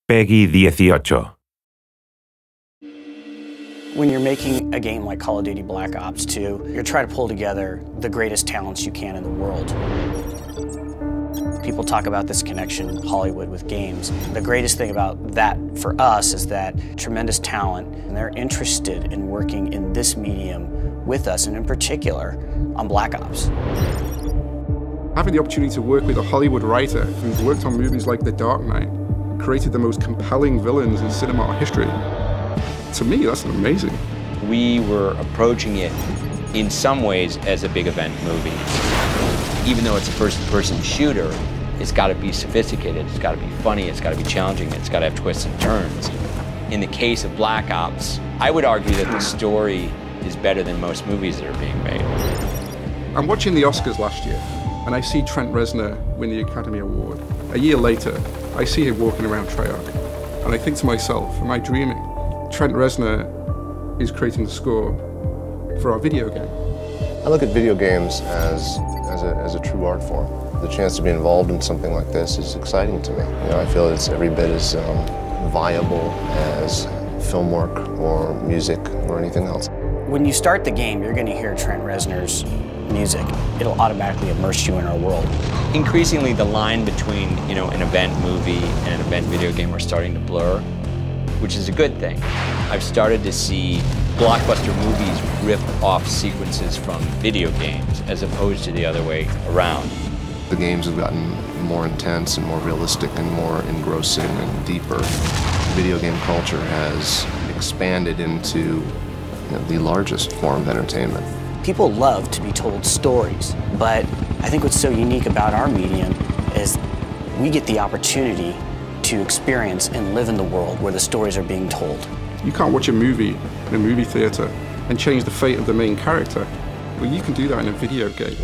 Peggy 18. When you're making a game like Call of Duty Black Ops 2, you're trying to pull together the greatest talents you can in the world. People talk about this connection, Hollywood with games. The greatest thing about that for us is that tremendous talent, and they're interested in working in this medium with us, and in particular, on Black Ops. Having the opportunity to work with a Hollywood writer who's worked on movies like The Dark Knight, created the most compelling villains in cinema history, to me, that's amazing. We were approaching it in some ways as a big event movie. Even though it's a first-person shooter, it's got to be sophisticated, it's got to be funny, it's got to be challenging, it's got to have twists and turns. In the case of Black Ops, I would argue that the story is better than most movies that are being made. I'm watching the Oscars last year, and I see Trent Reznor win the Academy Award. A year later, I see him walking around Treyarch, and I think to myself, am I dreaming? Trent Reznor is creating the score for our video game. I look at video games as a true art form. The chance to be involved in something like this is exciting to me. You know, I feel it's every bit as viable as film work or music or anything else. When you start the game, you're going to hear Trent Reznor's music. It'll automatically immerse you in our world. Increasingly, the line between, an event movie and an event video game are starting to blur, which is a good thing. I've started to see blockbuster movies rip off sequences from video games as opposed to the other way around. The games have gotten more intense and more realistic and more engrossing and deeper. Video game culture has expanded into the largest form of entertainment. People love to be told stories, but I think what's so unique about our medium is we get the opportunity to experience and live in the world where the stories are being told. You can't watch a movie in a movie theater and change the fate of the main character. Well, you can do that in a video game.